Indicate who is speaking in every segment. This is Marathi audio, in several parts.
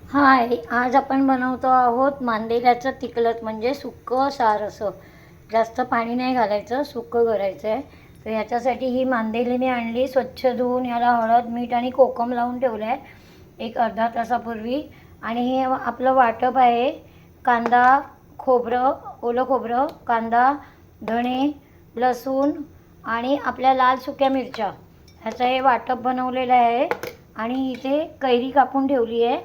Speaker 1: हाय, आज आपण बनवतो आहोत मांदेल्याचं तिकलट म्हणजे सुक्कं सार असं. जास्त पाणी नाही घालायचं, सुक्कं करायचं आहे. तर ह्याच्यासाठी ही मांदेली मी आणली, स्वच्छ धुवून याला हळद, मीठ आणि कोकम लावून ठेवलं आहे एक अर्धा तासापूर्वी. आणि हे आपलं वाटप आहे. कांदा, खोबरं, ओलं खोबरं, कांदा, धणे, लसूण आणि आपल्या लाल सुक्या मिरच्या ह्याचं हे वाटप बनवलेलं आहे. आणि इथे कैरी कापून ठेवली आहे,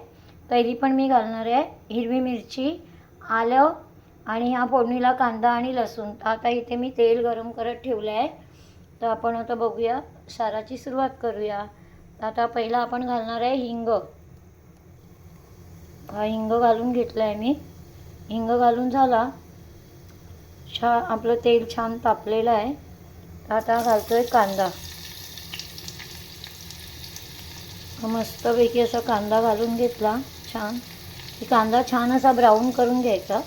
Speaker 1: कैरी पण मी घालणार आहे, हिरवी मिरची, आलं आणि ह्या फोडणीला कांदा आणि लसूण. आता इथे मी तेल गरम करत ठेवलं आहे. तर आपण आता बघूया, साराची सुरुवात करूया. आता पहिला आपण घालणार आहे हिंग. हा हिंग घालून घेतला आहे मी. हिंग घालून झाला, आपलं तेल छान तापलेलं आहे. आता घालतो आहे कांदा. मस्तपैकी असा कांदा घालून घेतला छान. कांदा छान असा ब्राऊन करून घ्यायचा,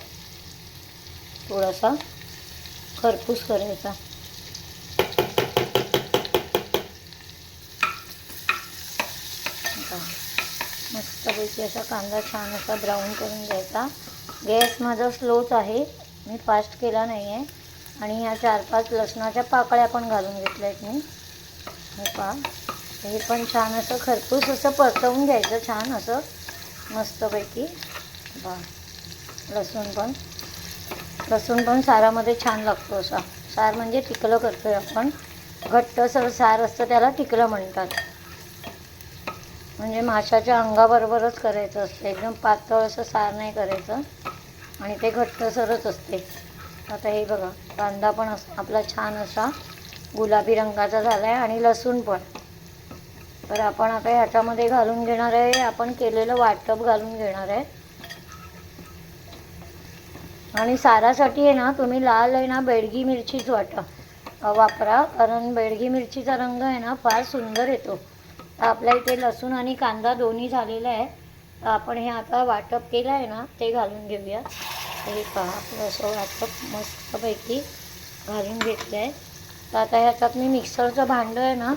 Speaker 1: थोडासा खरपूस करायचा. मस्तपैकी असा कांदा छान असा ब्राऊन करून घ्यायचा. गॅस माझा स्लोच आहे, मी फास्ट केला नाही आहे. आणि ह्या 4-5 लसणाच्या पाकळ्या पण घालून घेतल्या आहेत मी. हे पहा, हे पण छान असं खरपूस असं परतवून घ्यायचं छान असं मस्तपैकी. बा लसूण पण सारामध्ये छान लागतो. असा सार म्हणजे तिकलं करतो आहे आपण. घट्टसर सार असतं त्याला तिकलं म्हणतात. म्हणजे माशाच्या अंगाबरोबरच करायचं असतं, एकदम पातळ असं सार नाही करायचं. आणि ते घट्टसरच असते. आता हे बघा, कांदा पण आपला छान असा गुलाबी रंगाचा झाला आहे आणि लसूण पण. तर आपण आता ह्याच्यामध्ये घालून घेणार आहे, आपण केलेलं वाटप घालून घेणार आहे. आणि सारासाठी आहे ना, तुम्ही लाल आहे ना बेडगी मिरचीच वापरा, कारण बेडगी मिरचीचा रंग आहे ना फार सुंदर येतो. तर आपल्या इथे लसूण आणि कांदा दोन्ही झालेलं आहे. तर आपण हे आता वाटप केलं आहे ना ते घालून घेऊया. हे पहा, आपलं असं वाटप मस्तपैकी घालून घेतलं आहे. तर आता ह्याच्यात मी मिक्सरचं भांडं आहे ना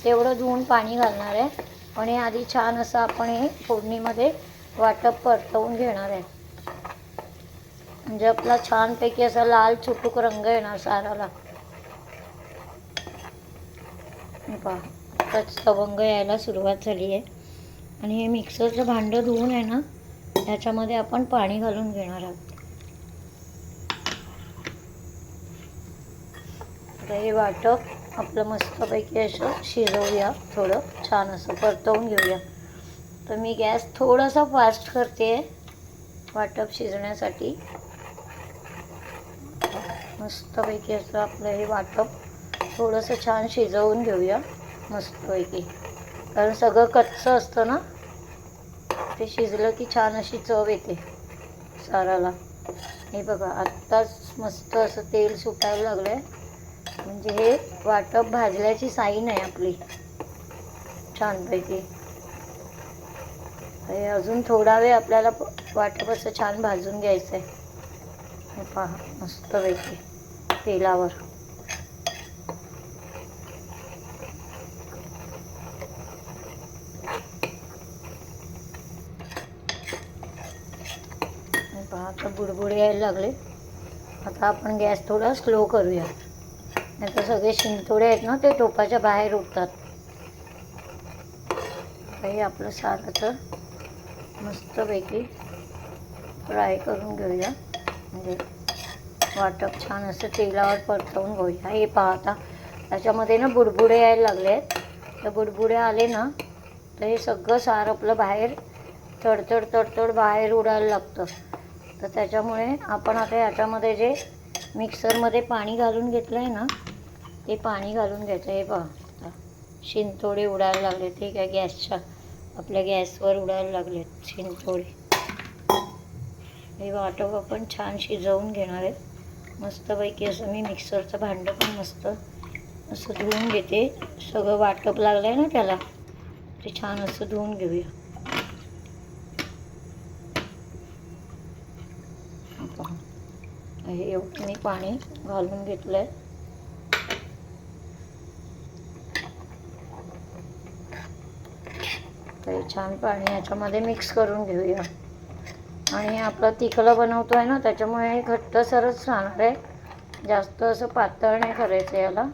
Speaker 1: तेवढं धुवून पाणी घालणार आहे. आणि आधी छान असं आपण हे फोडणीमध्ये वाटप परतवून घेणार आहे. म्हणजे आपला छानपैकी असा लाल चुटूक रंग येणार साराला. पहा, आताच तवंग यायला सुरुवात झाली आहे. आणि हे मिक्सरचं भांडं धुवून आहे ना ह्याच्यामध्ये आपण पाणी घालून घेणार आहोत. आता हे वाटप आपलं मस्तपैकी असं शिजवूया, थोडं छान असं परतवून घेऊया. तर मी गॅस थोडासा फास्ट करते वाटप शिजण्यासाठी. मस्तपैकी असं आपलं हे वाटप थोडंसं छान शिजवून घेऊया मस्तपैकी, कारण सगळं कच्चं असतं ना, ते शिजलं की छान अशी चव येते साराला. हे बघा, आत्ताच मस्त असं तेल सुटायला लागलं आहे, म्हणजे हे वाटप भाजल्याची साईन आहे आपली छानपैकी. हे अजून थोडा वेळ आपल्याला वाटप असं छान भाजून घ्यायचं आहे. हे पहा, मस्तपैकी तेलावर. पहा, आता बुडबुडे यायला लागले. आता आपण गॅस थोडा स्लो करूया, नाही तर सगळे शिंतोडे आहेत ना ते टोपाच्या बाहेर उठतात. हे आपलं साराचं मस्तपैकी फ्राय करून घेऊया, म्हणजे वाटप छान असं तेलावर परतवून घेऊया. हे पहा, आता त्याच्यामध्ये ना बुडबुडे यायला लागले आहेत. तर बुडबुडे आले ना तर हे सगळं सार आपलं बाहेर तडतड बाहेर उडायला लागतं. तर त्याच्यामुळे आपण आता याच्यामध्ये जे मिक्सरमध्ये पाणी घालून घेतलं आहे ना ते पाणी घालून घ्यायचं. हे पहा, आता शिंतोडे उडायला लागले. ठीक आहे, गॅसच्या आपल्या गॅसवर उडायला लागलेत शिंतोडे. हे वाटप आपण छान शिजवून घेणार आहे मस्तपैकी. असं मी मिक्सरचं भांडं पण मस्त असं धुवून घेते. सगळं वाटप लागलं आहे ना त्याला, ते छान असं धुवून घेऊया. हे एवढं मी पाणी घालून घेतलं आहे. तर छान पाणी याच्यामध्ये मिक्स करून घेऊया. आणि आपलं तिखलं बनवतो आहे ना, त्याच्यामुळे हे घट्टसरच राहणार आहे, जास्त असं पातळ नाही करायचं याला.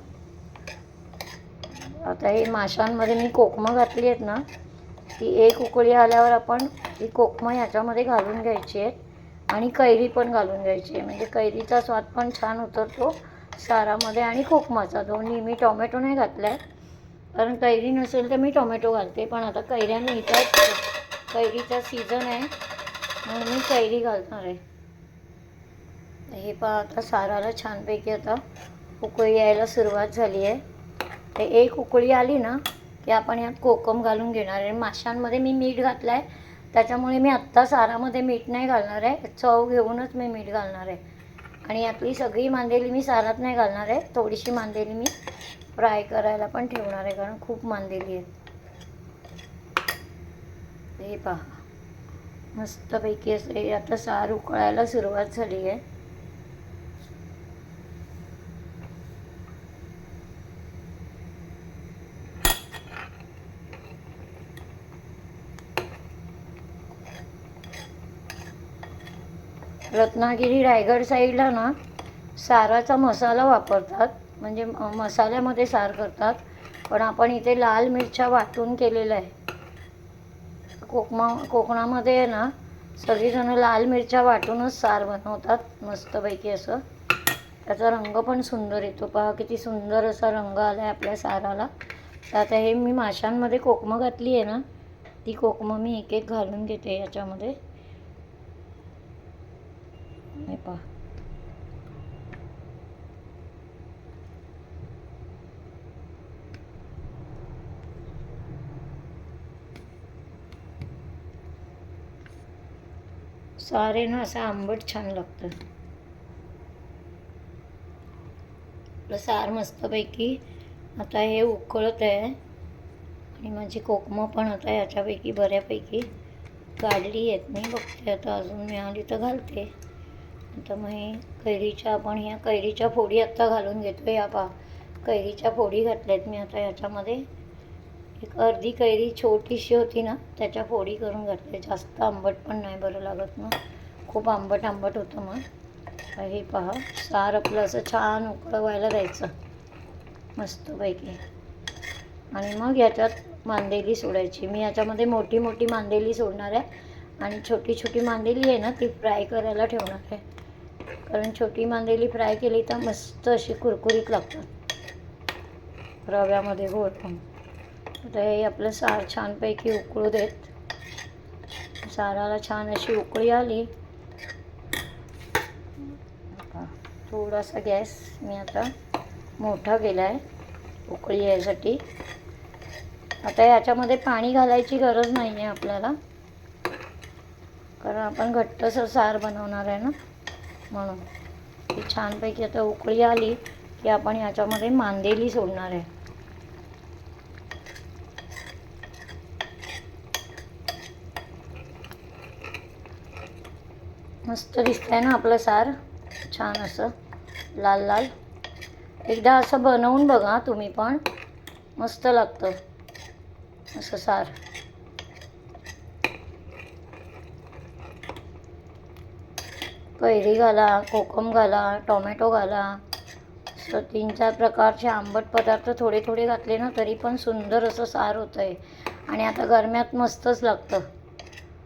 Speaker 1: आता ही माशांमध्ये मी कोकमं घातली आहेत ना, ती एक उकळी आल्यावर आपण ही कोकमं ह्याच्यामध्ये घालून घ्यायची आहेत आणि कैरी पण घालून घ्यायची आहे, म्हणजे कैरीचा स्वाद पण छान उतरतो सारामध्ये आणि कोकमाचा दोन्ही. मी टोमॅटो नाही घातला आहे, कारण कैरी नसेल तर मी टोमॅटो घालते, पण आता कैऱ्या मिळतात, कैरीचा सीझन आहे म्हणून मी कैरी घालणार आहे. हे पहा, आता साराला छानपैकी आता उकळी यायला सुरुवात झाली आहे. ते एक उकळी आली ना की आपण यात कोकम घालून घेणार आहे. माशांमध्ये मी मीठ घातलं आहे, त्याच्यामुळे मी आत्ता सारामध्ये मीठ नाही घालणार आहे, चव घेऊनच मी मीठ घालणार आहे. आणि यातली सगळी मांदेली मी सारात नाही घालणार आहे, थोडीशी मांदेली मी फ्राय करायला पण ठेवणार आहे, कारण खूप मांदेली आहेत. हे पहा, मस्तपैकी असे आता सार उकळायला सुरुवात झाली आहे. रत्नागिरी रायगड साईडला ना साराचा मसाला वापरतात, म्हणजे मसाल्यामध्ये सार करतात, पण आपण इथे लाल मिरच्या वाटून केलेलं आहे. कोकणामध्ये आहे ना सगळीजणं लाल मिरच्या वाटूनच सार बनवतात मस्तपैकी असं. त्याचा रंग पण सुंदर येतो. पहा किती सुंदर असा रंग आला आहे आपल्या साराला. तर आता हे मी माशांमध्ये कोकमं घातली आहे ना, ती कोकमं मी एक एक घालून घेते याच्यामध्ये. हे पहा, सारे ना असं आंबट छान लागतं. आपलं सार मस्तपैकी आता हे उकळत आहे आणि माझी कोकमं पण आता याच्यापैकी बऱ्यापैकी काढली आहेत. मी बघते आता अजून मिळाली तर घालते. आता मग हे कैरीच्या आपण ह्या कैरीच्या फोडी आत्ता घालून घेतो. या पहा, कैरीच्या फोडी घातल्यात मी आता याच्यामध्ये. एक अर्धी कैरी छोटीशी होती ना, त्याच्या फोडी करून घातल्या. जास्त आंबट पण नाही बरं लागत ना, खूप आंबट आंबट होतं मग. हे पहा, सार आपलं असं छान उकळवायला द्यायचं मस्तपैकी. आणि मग याच्यात मांदेली सोडायची. मी याच्यामध्ये मोठी मोठी मांदेली सोडणार आहे आणि छोटी छोटी मांदेली आहे ना ती फ्राय करायला ठेवणार आहे, कारण छोटी मांदेली फ्राय केली तर मस्त अशी कुरकुरीत लागतात रव्यामध्ये घोळून. आता हे आपलं सार छानपैकी उकळू देत. साराला छान अशी उकळी आली. थोडासा गॅस मी आता मोठा केला आहे उकळी यायसाठी. आता याच्यामध्ये पाणी घालायची गरज नाही आहे आपल्याला, कारण आपण घट्टसर सार बनवणार आहे ना, म्हणून. ती छानपैकी आता उकळी आली की आपण याच्यामध्ये मांदेली सोडणार आहे. मस्त दिसतंय ना आपलं सार, छान असं लाल लाल. एकदा असं बनवून बघा तुम्ही पण, मस्त लागतं असं सार. कैरी घाला, कोकम घाला, टोमॅटो घाला, असं 3-4 प्रकारचे आंबट पदार्थ थोडे थोडे घातले ना तरी पण सुंदर असं सार होतं आहे. आणि आता गरम्यात मस्तच लागतं.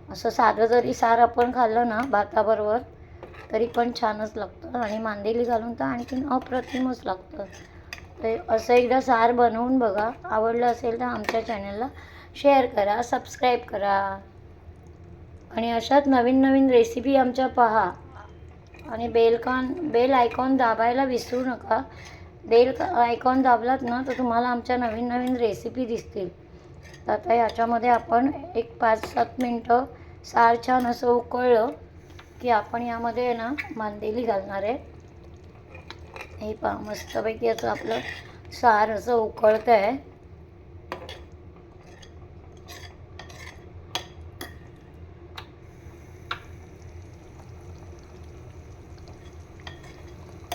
Speaker 1: असं साधं जरी सार आपण खाल्लं ना भाताबरोबर तरी पण छानच लागतं, आणि मांदेली घालून तर आणखीन अप्रतिमच लागतं. तर असं एकदा सार बनवून बघा. आवडलं असेल तर आमच्या चॅनलला शेअर करा, सबस्क्राईब करा, आणि अशाच नवीन नवीन रेसिपी आमच्या पहा. आणि बेल आयकॉन दाबायला विसरू नका. बेल आयकॉन दाबलात ना तर तुम्हाला आमच्या नवीन नवीन रेसिपी दिसतील. तर आता याच्यामध्ये आपण एक 5-7 मिनटं सार छान असं उकळलं की आपण यामध्ये ना मांदेली घालणार आहे. हे पहा, मस्तपैकी असं आपलं सार असं उकळतं आहे.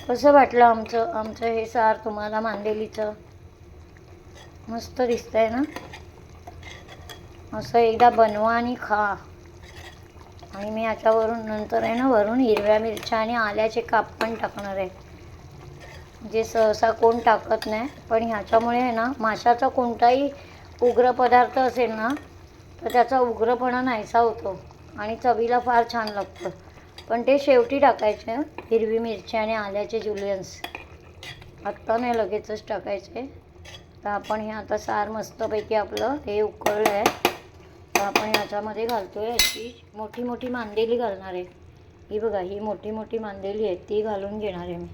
Speaker 1: कसं वाटलं आमचं हे सार तुम्हाला मांदेलीचं? मस्त दिसतंय ना. असं एकदा बनवा आणि खा. आणि मी याच्यावरून नंतर आहे ना वरून हिरव्या मिरच्या आणि आल्याचे काप पण टाकणार आहे, जे सहसा कोण टाकत नाही. पण ह्याच्यामुळे आहे ना माशाचा कोणताही उग्र पदार्थ असेल ना तर त्याचा उग्रपणा नाहीसा होतो आणि चवीला फार छान लागतं. पण ते शेवटी टाकायचे, हिरवी मिरची आणि आल्याचे जुलियन्स. आत्ता नाही, लगेचच टाकायचे. तर आपण हे आता सार मस्तपैकी आपलं हे उकळलं आहे, तर आपण ह्याच्यामध्ये घालतो आहे. अशी मोठी मोठी मांदेली घालणार आहे. ही बघा, ही मोठी मोठी मांदेली आहे, ती घालून घेणार आहे मी.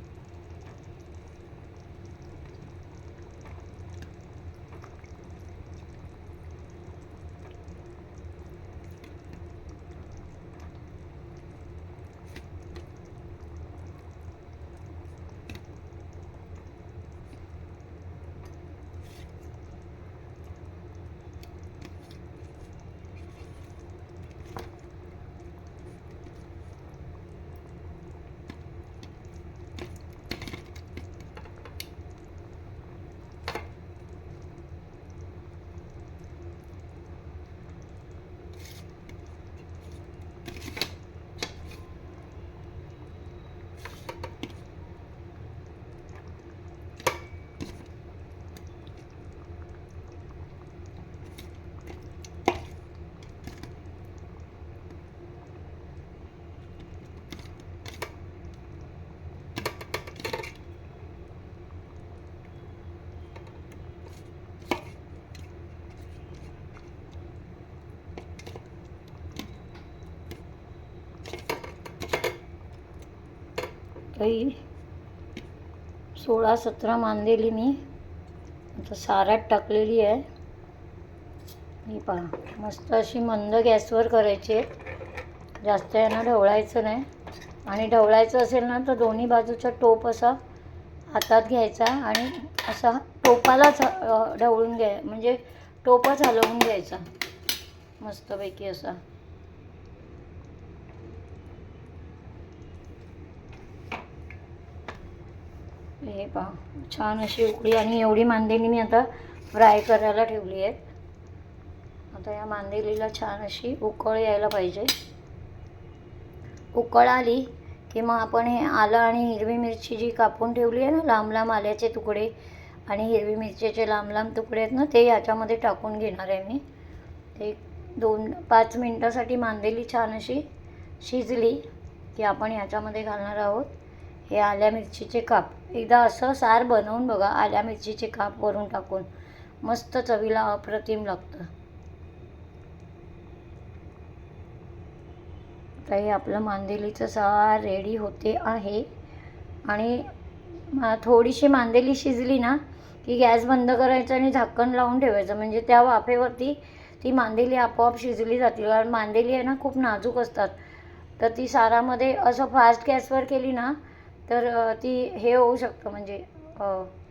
Speaker 1: काही 16-17 मांदेली मी आता सारात टाकलेली आहे. ही पहा, मस्त अशी मंद गॅसवर करायची आहे, जास्त यांना ढवळायचं नाही. आणि ढवळायचं असेल ना तर दोन्ही बाजूचा टोप असा हातात घ्यायचा आणि असा टोपालाच ढवळून म्हणजे टोपच हलवून घ्यायचा मस्तपैकी असा. हे पहा, छान अशी उकळी. आणि एवढी मांदेली मी आता फ्राय करायला ठेवली आहे. आता या मांदेलीला छान अशी उकळ यायला पाहिजे. उकळ आली की मग आपण हे आलं आणि हिरवी मिरची जी कापून ठेवली आहे ना, लांब लांब आल्याचे तुकडे आणि हिरवी मिरचीचे लांब लांब तुकडे आहेत ना, ते ह्याच्यामध्ये टाकून घेणार आहे मी. एक 2-5 मिनटासाठी मांदेली छान अशी शिजली की आपण ह्याच्यामध्ये घालणार आहोत हे आल्या मिरचीचे काप. एकदा असं सार बनवून बघा, आल्या मिरचीचे काप वरून टाकून, मस्त चवीला अप्रतिम लागतं. आता हे आपलं मांदेलीचं सार रेडी होते आहे. आणि थोडीशी मांदेली शिजली ना की गॅस बंद करायचा आणि झाकण लावून ठेवायचं, म्हणजे त्या वाफेवरती ती मांदेली आपोआप शिजली जातील. कारण मांदेली आहे ना खूप नाजूक असतात, तर ती सारामध्ये असं फास्ट गॅसवर केली ना तर ती हे होऊ शकतं, म्हणजे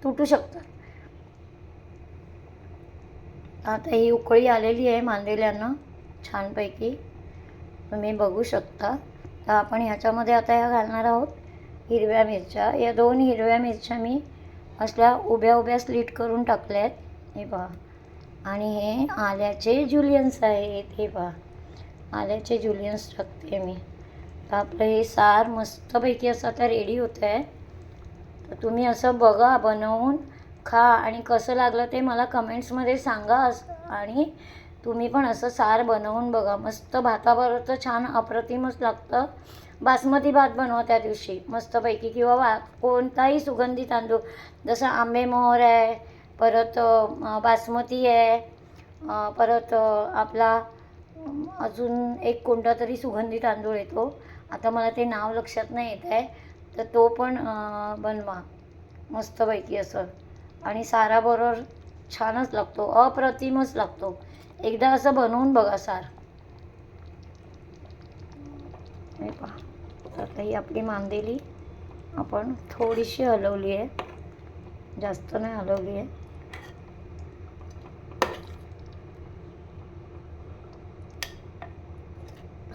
Speaker 1: तुटू शकतं. आता ही उकळी आलेली आहे मांदेल्यांना छानपैकी, तुम्ही बघू शकता. तर आपण ह्याच्यामध्ये आता ह्या घालणार आहोत हिरव्या मिरच्या. या 2 हिरव्या मिरच्या मी असल्या उभ्या उभ्या स्लिट करून टाकल्या आहेत, हे पहा. आणि हे आल्याचे जुलियन्स आहेत, हे पहा, आल्याचे जुलियन्स टाकते मी. तर आपलं हे सार मस्तपैकी असं आता रेडी होतं आहे. तर तुम्ही असं बघा, बनवून खा आणि कसं लागलं ते मला कमेंट्समध्ये सांगा. आणि तुम्ही पण असं सार बनवून बघा, मस्त भाताबरोबर तर छान अप्रतिमच लागतं. बासमती भात बनवा त्या दिवशी मस्तपैकी, किंवा कोणताही सुगंधी तांदूळ, जसं आंबेमोहर आहे, परत बासमती आहे, परत आपला अजून एक कोणता तरी सुगंधी तांदूळ येतो, आता मला ते नाव लक्षात नाही येत आहे. तर तो पण बनवा मस्तपैकी असं, आणि साराबरोबर छानच लागतो, अप्रतिमच लागतो. एकदा असं बनवून बघा सार. हे पहा, आता ही आपली मांदेली आपण थोडीशी हलवली आहे, जास्त नाही हलवली आहे.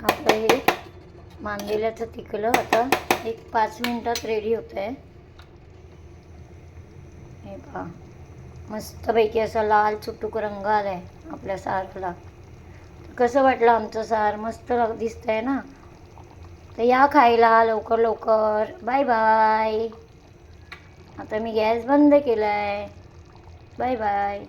Speaker 1: आपलं हे मांदेल्याचं तिकलं आता एक 5 मिनटात रेडी होतं आहे. हे पहा, मस्तपैकी असा लाल चुटूक रंग आला आहे आपल्या सारला. कसं वाटलं आमचं सार? मस्त दिसतंय ना. तर या खायला लवकर लवकर. Bye bye. आता मी गॅस बंद केलाय. Bye bye.